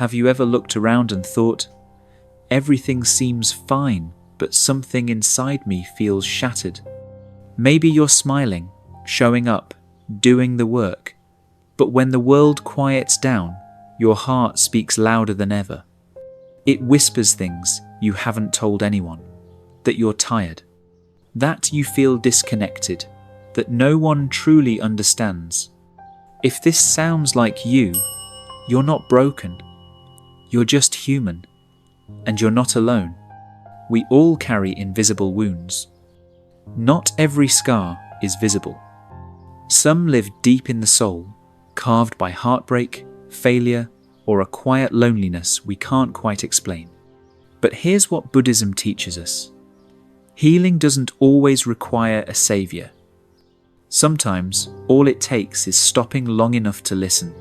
Have you ever looked around and thought, everything seems fine, but something inside me feels shattered? Maybe you're smiling, showing up, doing the work, but when the world quiets down, your heart speaks louder than ever. It whispers things you haven't told anyone, that you're tired, that you feel disconnected, that no one truly understands. If this sounds like you, you're not broken. You're just human, and you're not alone. We all carry invisible wounds. Not every scar is visible. Some live deep in the soul, carved by heartbreak, failure, or a quiet loneliness we can't quite explain. But here's what Buddhism teaches us. Healing doesn't always require a savior. Sometimes all it takes is stopping long enough to listen.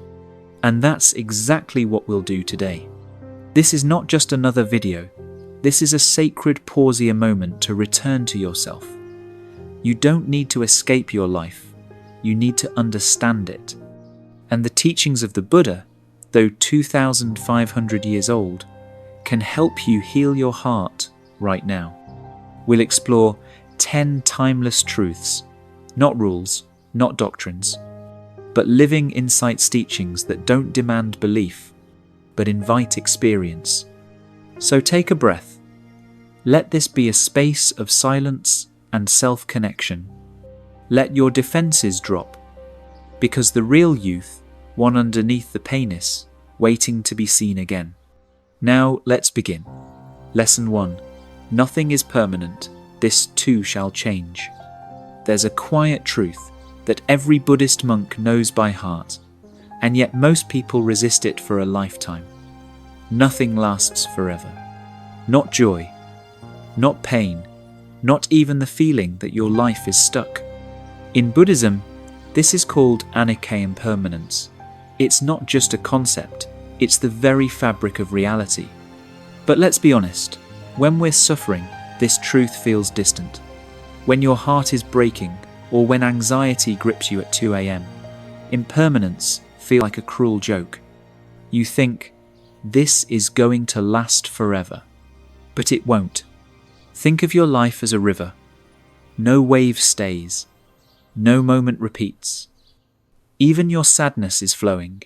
And that's exactly what we'll do today. This is not just another video. This is a sacred pausier moment to return to yourself. You don't need to escape your life. You need to understand it. And the teachings of the Buddha, though 2,500 years old, can help you heal your heart right now. We'll explore 10 timeless truths, not rules, not doctrines, but living insights teachings that don't demand belief, but invite experience. So take a breath. Let this be a space of silence and self-connection. Let your defenses drop, because the real youth, one underneath the pain-is, waiting to be seen again. Now let's begin. Lesson 1. Nothing is permanent. This too shall change. There's a quiet truth that every Buddhist monk knows by heart, and yet most people resist it for a lifetime. Nothing lasts forever. Not joy, not pain, not even the feeling that your life is stuck. In Buddhism, this is called anicca impermanence. It's not just a concept, it's the very fabric of reality. But let's be honest, when we're suffering, this truth feels distant. When your heart is breaking, or when anxiety grips you at 2 a.m, impermanence feels like a cruel joke. You think, this is going to last forever. But it won't. Think of your life as a river. No wave stays. No moment repeats. Even your sadness is flowing.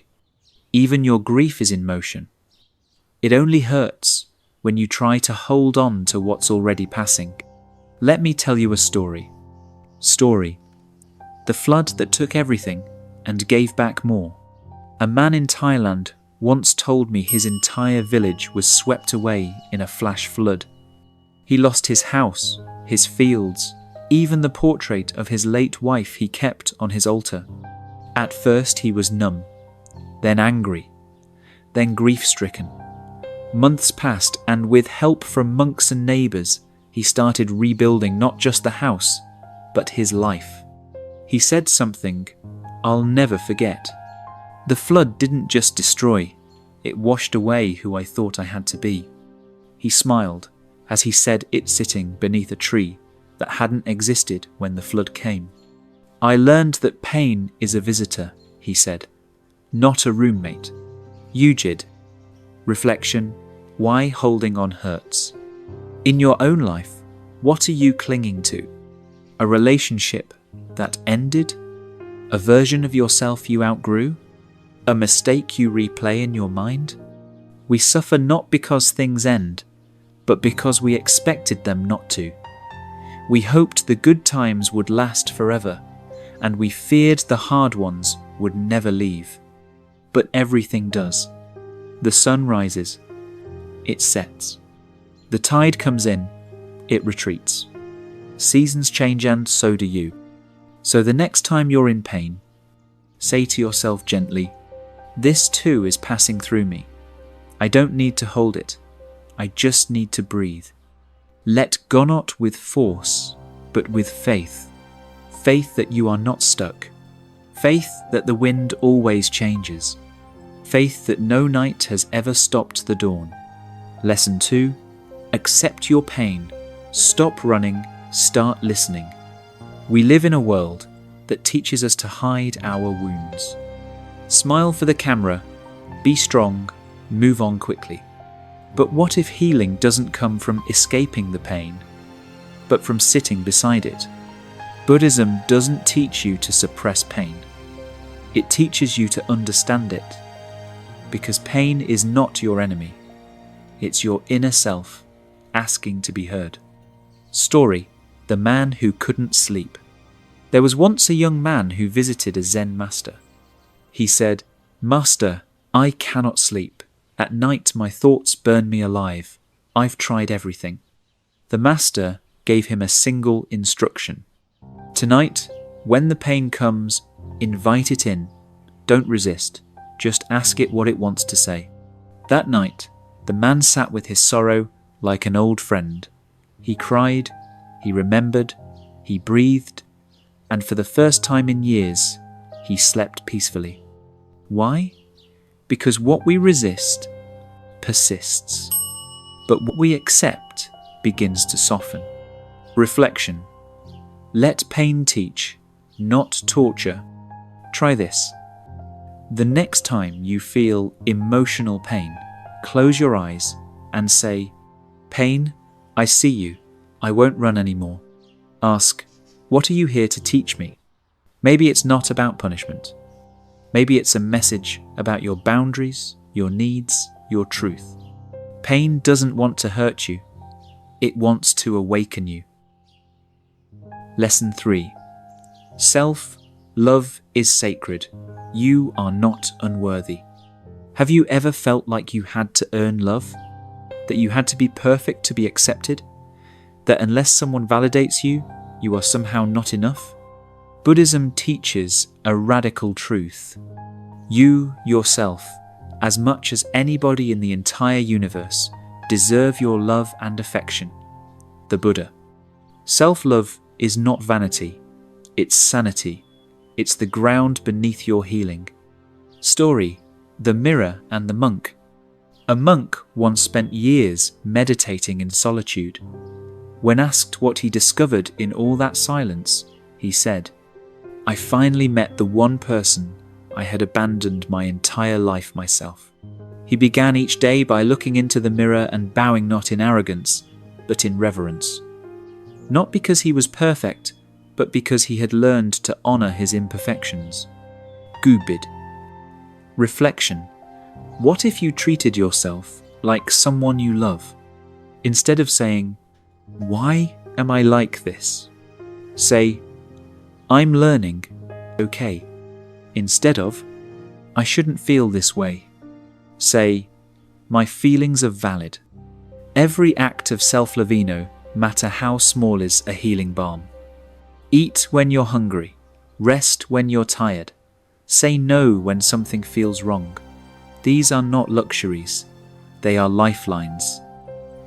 Even your grief is in motion. It only hurts when you try to hold on to what's already passing. Let me tell you a story. Story. The flood that took everything and gave back more. A man in Thailand once told me his entire village was swept away in a flash flood. He lost his house, his fields, even the portrait of his late wife he kept on his altar. At first he was numb, then angry, then grief-stricken. Months passed, and with help from monks and neighbours, he started rebuilding not just the house, but his life. He said something I'll never forget. The flood didn't just destroy, it washed away who I thought I had to be. He smiled as he said it sitting beneath a tree that hadn't existed when the flood came. I learned that pain is a visitor, he said, not a roommate. Yujid. Reflection. Why holding on hurts? In your own life, what are you clinging to? A relationship that ended? A version of yourself you outgrew? A mistake you replay in your mind? We suffer not because things end, but because we expected them not to. We hoped the good times would last forever, and we feared the hard ones would never leave. But everything does. The sun rises. It sets. The tide comes in. It retreats. Seasons change, and so do you. So the next time you're in pain, say to yourself gently, this too is passing through me. I don't need to hold it. I just need to breathe. Let go not with force, but with faith. Faith that you are not stuck. Faith that the wind always changes. Faith that no night has ever stopped the dawn. Lesson 2. Accept your pain. Stop running. Start listening. We live in a world that teaches us to hide our wounds. Smile for the camera. Be strong. move on quickly. But what if healing doesn't come from escaping the pain, but from sitting beside it? Buddhism doesn't teach you to suppress pain. It teaches you to understand it, because pain is not your enemy. It's your inner self asking to be heard. Story: the man who couldn't sleep. There was once a young man who visited a Zen master. He said, "Master, I cannot sleep. At night my thoughts burn me alive. I've tried everything." The master gave him a single instruction. "Tonight, when the pain comes, invite it in. Don't resist. Just ask it what it wants to say." That night, the man sat with his sorrow like an old friend. He cried, he remembered, he breathed, and for the first time in years, he slept peacefully. Why? Because what we resist persists, but what we accept begins to soften. Reflection: let pain teach, not torture. Try this. The next time you feel emotional pain, close your eyes and say, "Pain, I see you. I won't run anymore." Ask, "What are you here to teach me?" Maybe it's not about punishment. Maybe it's a message about your boundaries, your needs, your truth. Pain doesn't want to hurt you. It wants to awaken you. Lesson 3. Self-love is sacred. You are not unworthy. Have you ever felt like you had to earn love? That you had to be perfect to be accepted? That unless someone validates you, you are somehow not enough? Buddhism teaches a radical truth. You, yourself, as much as anybody in the entire universe, deserve your love and affection. The Buddha. Self-love is not vanity. It's sanity. It's the ground beneath your healing. Story: the mirror and the monk. A monk once spent years meditating in solitude. When asked what he discovered in all that silence, he said, "I finally met the one person I had abandoned my entire life myself." He began each day by looking into the mirror and bowing not in arrogance, but in reverence. Not because he was perfect, but because he had learned to honor his imperfections. Gubid. Reflection: what if you treated yourself like someone you love? Instead of saying, "Why am I like this?" say, "I'm learning, okay." Instead of, "I shouldn't feel this way," say, "My feelings are valid." Every act of self-love, matter how small, is a healing balm. Eat when you're hungry. Rest when you're tired. Say no when something feels wrong. These are not luxuries. They are lifelines.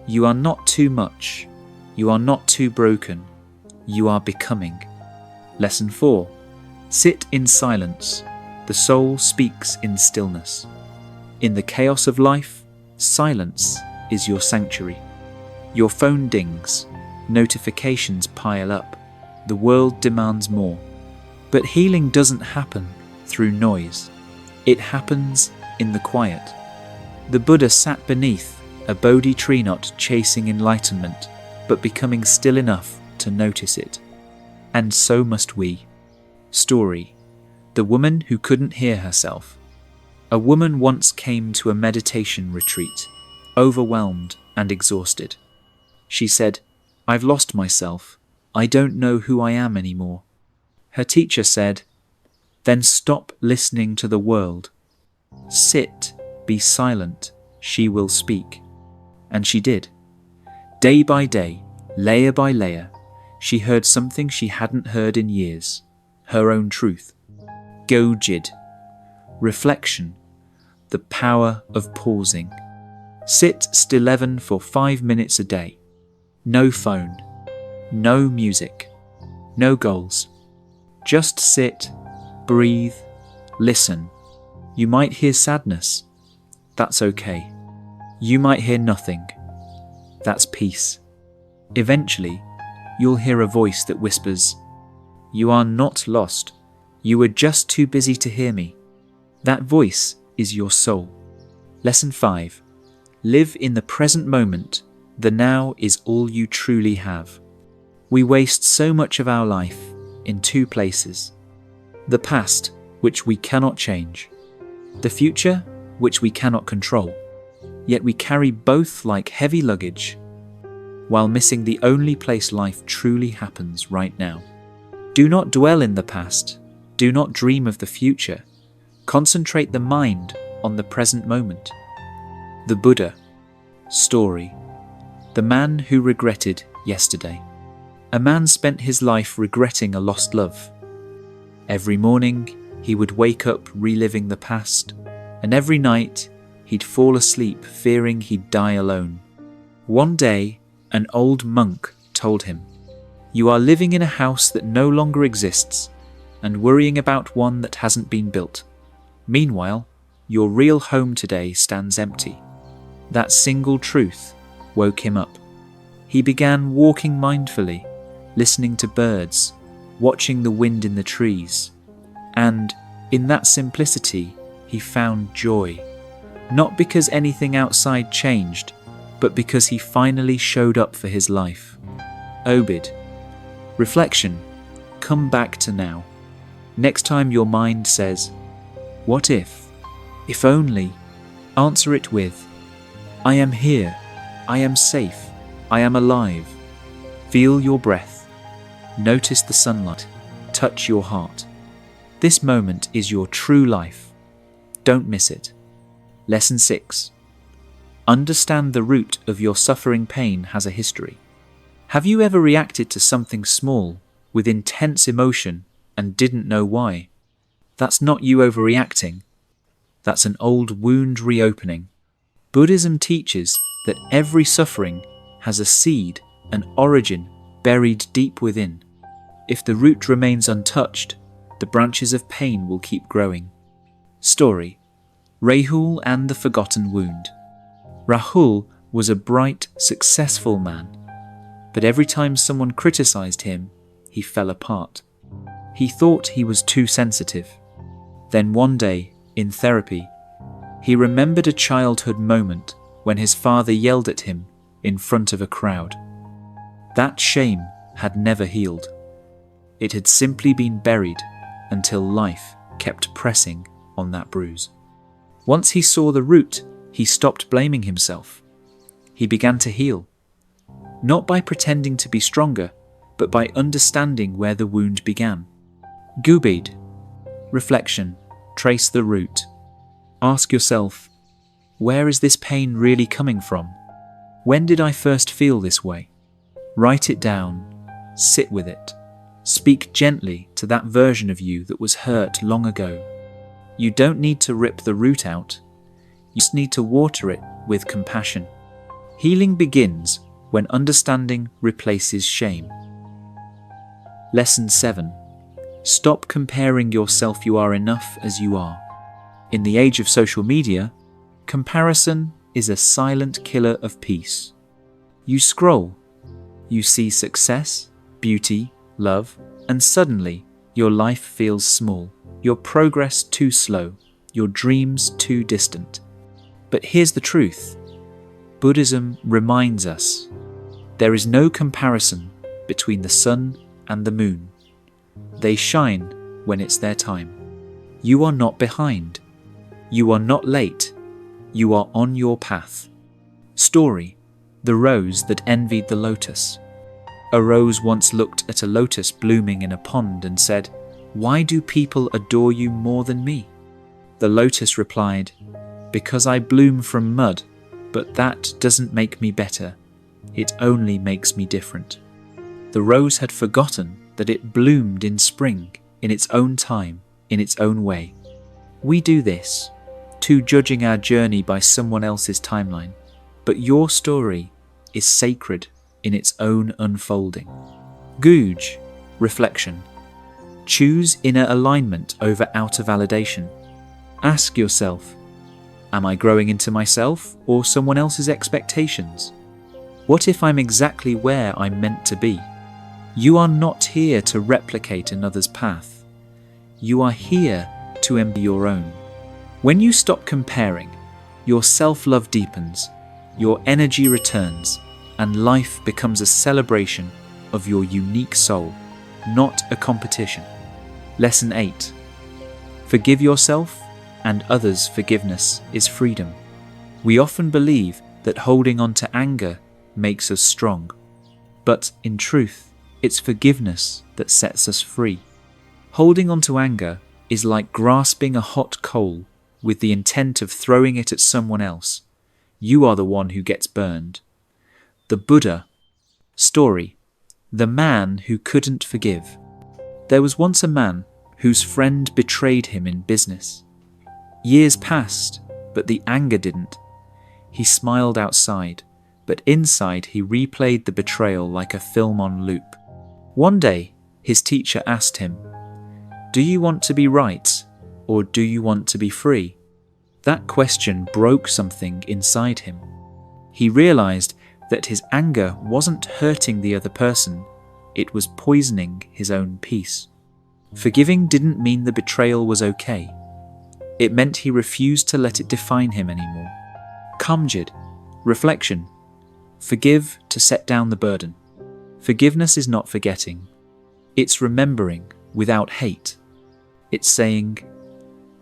You are not too much. You are not too broken. You are becoming. Lesson 4. Sit in silence. The soul speaks in stillness. In the chaos of life, silence is your sanctuary. Your phone dings. Notifications pile up. The world demands more. But healing doesn't happen through noise. It happens in the quiet. The Buddha sat beneath a Bodhi tree knot chasing enlightenment, but becoming still enough to notice it. And so must we. Story: the woman who couldn't hear herself. A woman once came to a meditation retreat, overwhelmed and exhausted. She said, "I've lost myself. I don't know who I am anymore." Her teacher said, "Then stop listening to the world. Sit, be silent, she will speak." And she did. Day by day, layer by layer, she heard something she hadn't heard in years, her own truth. Gojid. Reflection: the power of pausing. Sit still for 5 minutes a day. No phone, no music, no goals. Just sit, breathe, listen. You might hear sadness. That's okay. You might hear nothing. That's peace. Eventually, you'll hear a voice that whispers, "You are not lost. You were just too busy to hear me." That voice is your soul. Lesson 5. Live in the present moment. The now is all you truly have. We waste so much of our life in two places. The past, which we cannot change. The future, which we cannot control. Yet we carry both like heavy luggage, while missing the only place life truly happens right now. Do not dwell in the past. Do not dream of the future. Concentrate the mind on the present moment. The Buddha. Story. The man who regretted yesterday. A man spent his life regretting a lost love. Every morning, he would wake up reliving the past, and every night, he'd fall asleep fearing he'd die alone. One day, an old monk told him, "You are living in a house that no longer exists and worrying about one that hasn't been built. Meanwhile, your real home today stands empty." That single truth woke him up. He began walking mindfully, listening to birds, watching the wind in the trees, and in that simplicity, he found joy. Not because anything outside changed, but because he finally showed up for his life. Obid. Reflection. Come back to now. Next time your mind says, "What if? If only," answer it with, "I am here. I am safe. I am alive." Feel your breath. Notice the sunlight. Touch your heart. This moment is your true life. Don't miss it. Lesson 6. Understand the root of your suffering pain has a history. Have you ever reacted to something small with intense emotion and didn't know why? That's not you overreacting. That's an old wound reopening. Buddhism teaches that every suffering has a seed, an origin buried deep within. If the root remains untouched, the branches of pain will keep growing. Story. Rahul and the Forgotten Wound. Rahul was a bright, successful man, but every time someone criticized him, he fell apart. He thought he was too sensitive. Then one day, in therapy, he remembered a childhood moment when his father yelled at him in front of a crowd. That shame had never healed. It had simply been buried until life kept pressing on that bruise. Once he saw the root, he stopped blaming himself. He began to heal, not by pretending to be stronger, but by understanding where the wound began. Gubid. Reflection. Trace the root. Ask yourself, where is this pain really coming from? When did I first feel this way? Write it down. Sit with it. Speak gently to that version of you that was hurt long ago. You don't need to rip the root out. You just need to water it with compassion. Healing begins when understanding replaces shame. Lesson 7. Stop comparing yourself. You are enough as you are. In the age of social media, comparison is a silent killer of peace. You scroll, you see success, beauty, love, and suddenly your life feels small, your progress too slow, your dreams too distant. But here's the truth. Buddhism reminds us there is no comparison between the sun and the moon. They shine when it's their time. You are not behind. You are not late. You are on your path. Story. The rose that envied the lotus. A rose once looked at a lotus blooming in a pond and said, "Why do people adore you more than me?" The lotus replied, "Because I bloom from mud, but that doesn't make me better. It only makes me different." The rose had forgotten that it bloomed in spring, in its own time, in its own way. We do this, too judging our journey by someone else's timeline, but your story is sacred in its own unfolding. Guj. Reflection. Choose inner alignment over outer validation. Ask yourself, am I growing into myself or someone else's expectations? What if I'm exactly where I'm meant to be? You are not here to replicate another's path. You are here to embody your own. When you stop comparing, your self-love deepens, your energy returns, and life becomes a celebration of your unique soul, not a competition. Lesson 8. Forgive yourself and others. Forgiveness is freedom. We often believe that holding on to anger makes us strong, but in truth, it's forgiveness that sets us free. Holding on to anger is like grasping a hot coal with the intent of throwing it at someone else. You are the one who gets burned. The Buddha story, the man who couldn't forgive. There was once a man whose friend betrayed him in business. Years passed, but the anger didn't. He smiled outside, but inside he replayed the betrayal like a film on loop. One day, his teacher asked him, "Do you want to be right, or do you want to be free?" That question broke something inside him. He realized that his anger wasn't hurting the other person, it was poisoning his own peace. Forgiving didn't mean the betrayal was okay. It meant he refused to let it define him anymore. Kamjid, reflection. Forgive to set down the burden. Forgiveness is not forgetting. It's remembering without hate. It's saying,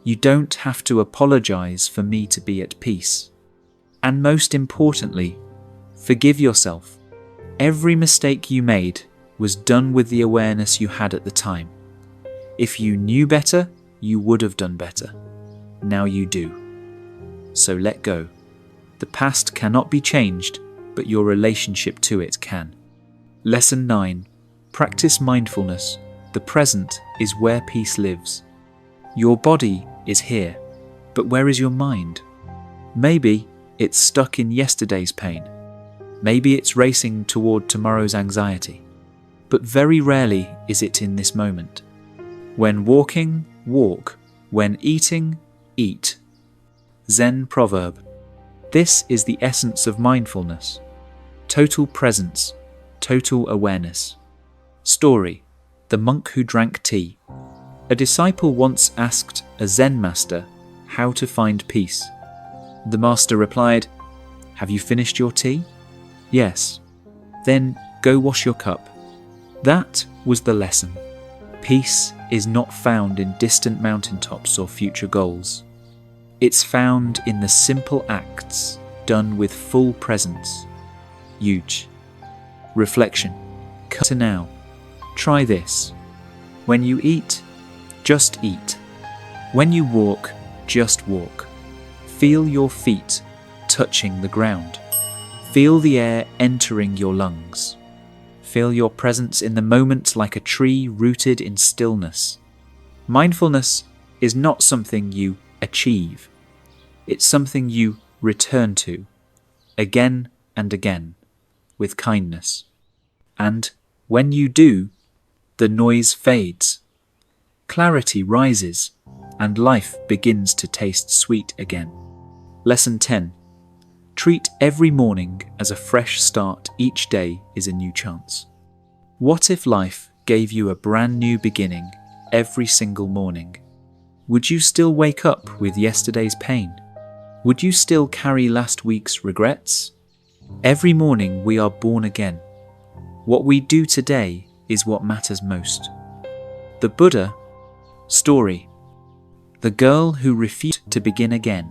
"You don't have to apologize for me to be at peace." And most importantly, forgive yourself. Every mistake you made was done with the awareness you had at the time. If you knew better, you would have done better. Now you do. So let go. The past cannot be changed, but your relationship to it can. Lesson 9. Practice mindfulness. The present is where peace lives. Your body is here, but where is your mind? Maybe it's stuck in yesterday's pain. Maybe it's racing toward tomorrow's anxiety. But very rarely is it in this moment. When walking, walk. When eating, eat. Zen proverb. This is the essence of mindfulness. Total presence, total awareness. Story. The monk who drank tea. A disciple once asked a Zen master how to find peace. The master replied, "Have you finished your tea?" "Yes." "Then go wash your cup." That was the lesson. Peace is not found in distant mountaintops or future goals. It's found in the simple acts done with full presence. Huge. Reflection. Cut to now. Try this. When you eat, just eat. When you walk, just walk. Feel your feet touching the ground. Feel the air entering your lungs. Feel your presence in the moment like a tree rooted in stillness. Mindfulness is not something you achieve. It's something you return to, again and again, with kindness. And when you do, the noise fades, clarity rises, and life begins to taste sweet again. Lesson 10. Treat every morning as a fresh start. Each day is a new chance. What if life gave you a brand new beginning every single morning? Would you still wake up with yesterday's pain? Would you still carry last week's regrets? Every morning we are born again. What we do today is what matters most. The Buddha story. The girl who refused to begin again.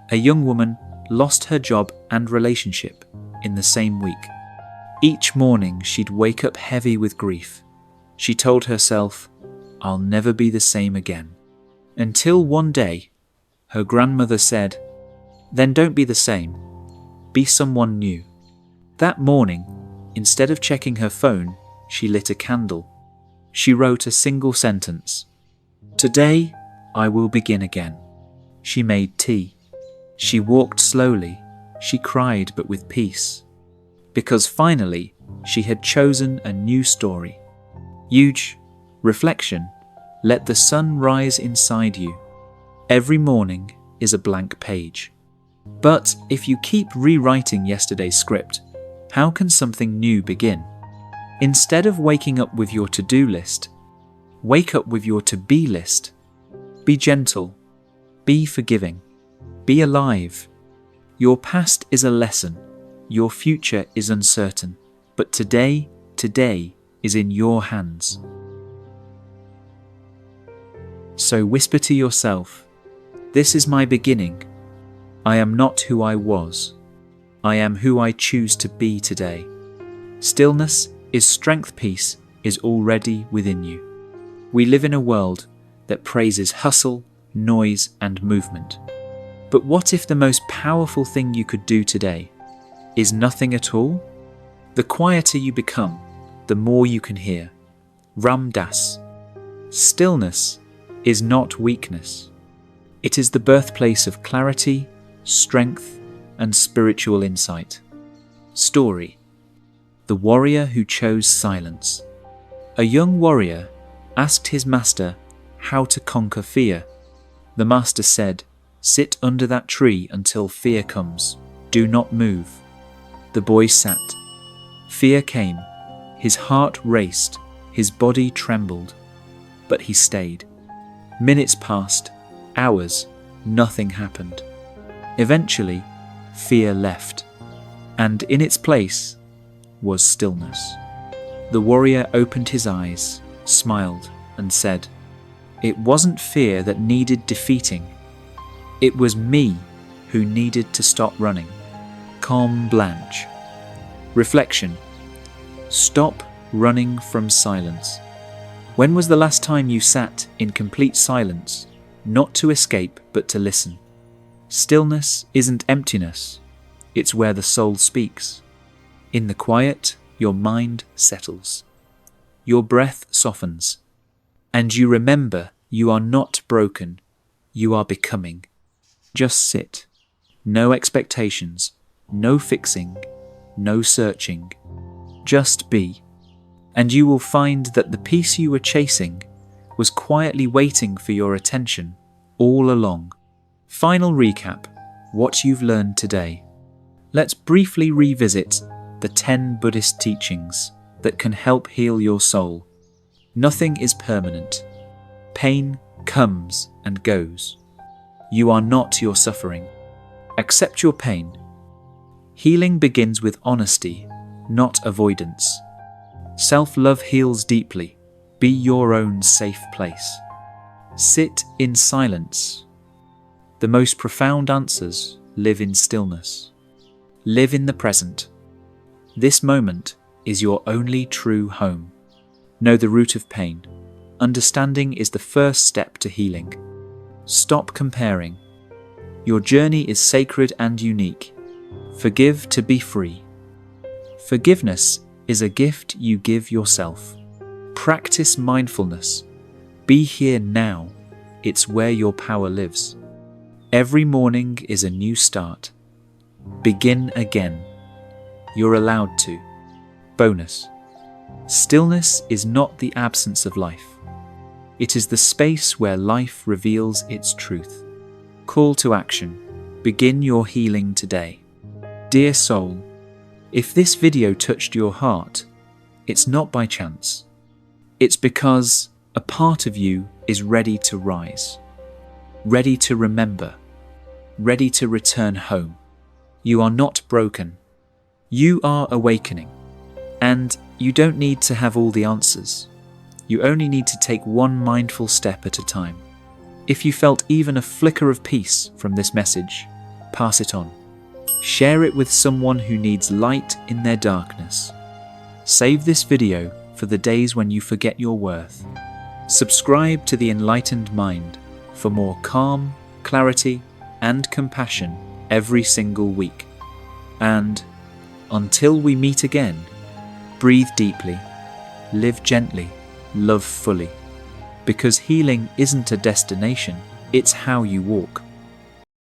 A young woman lost her job and relationship in the same week. Each morning she'd wake up heavy with grief. She told herself, "I'll never be the same again." Until one day, her grandmother said, "Then don't be the same. Be someone new." That morning, instead of checking her phone, she lit a candle. She wrote a single sentence. "Today, I will begin again." She made tea. She walked slowly. She cried, but with peace. Because finally, she had chosen a new story. Huge. Reflection. Let the sun rise inside you. Every morning is a blank page. But if you keep rewriting yesterday's script, how can something new begin? Instead of waking up with your to-do list, wake up with your to-be list. Be gentle. Be forgiving. Be alive. Your past is a lesson. Your future is uncertain. But today is in your hands. So whisper to yourself, "This is my beginning. I am not who I was. I am who I choose to be today." Stillness is strength. Peace is already within you. We live in a world that praises hustle, noise, and movement. But what if the most powerful thing you could do today is nothing at all? The quieter you become, the more you can hear. Ram Dass. Stillness is not weakness. It is the birthplace of clarity, strength, and spiritual insight. Story: The warrior who chose silence. A young warrior asked his master how to conquer fear. The master said, "Sit under that tree until fear comes. Do not move." The boy sat. Fear came. His heart raced. His body trembled. But he stayed. Minutes passed. Hours. Nothing happened. Eventually, fear left. And in its place was stillness. The warrior opened his eyes, smiled, and said, "It wasn't fear that needed defeating. It was me who needed to stop running." Calm Blanche. Reflection: Stop running from silence. When was the last time you sat in complete silence, not to escape but to listen? Stillness isn't emptiness, it's where the soul speaks. In the quiet, your mind settles. Your breath softens. And you remember you are not broken, you are becoming. Just sit. No expectations, no fixing, no searching. Just be. And you will find that the peace you were chasing was quietly waiting for your attention all along. Final recap: what you've learned today. Let's briefly revisit the 10 Buddhist teachings that can help heal your soul. Nothing is permanent. Pain comes and goes. You are not your suffering. Accept your pain. Healing begins with honesty, not avoidance. Self-love heals deeply. Be your own safe place. Sit in silence. The most profound answers live in stillness. Live in the present. This moment is your only true home. Know the root of pain. Understanding is the first step to healing. Stop comparing. Your journey is sacred and unique. Forgive to be free. Forgiveness is a gift you give yourself. Practice mindfulness. Be here now. It's where your power lives. Every morning is a new start. Begin again. You're allowed to. Bonus: stillness is not the absence of life. It is the space where life reveals its truth. Call to action. Begin your healing today. Dear soul, if this video touched your heart, it's not by chance. It's because a part of you is ready to rise, ready to remember, ready to return home. You are not broken. You are awakening. And you don't need to have all the answers. You only need to take one mindful step at a time. If you felt even a flicker of peace from this message, pass it on. Share it with someone who needs light in their darkness. Save this video for the days when you forget your worth. Subscribe to the Enlightened Mind for more calm, clarity, and compassion every single week. And until we meet again, breathe deeply, live gently, love fully. Because healing isn't a destination, it's how you walk.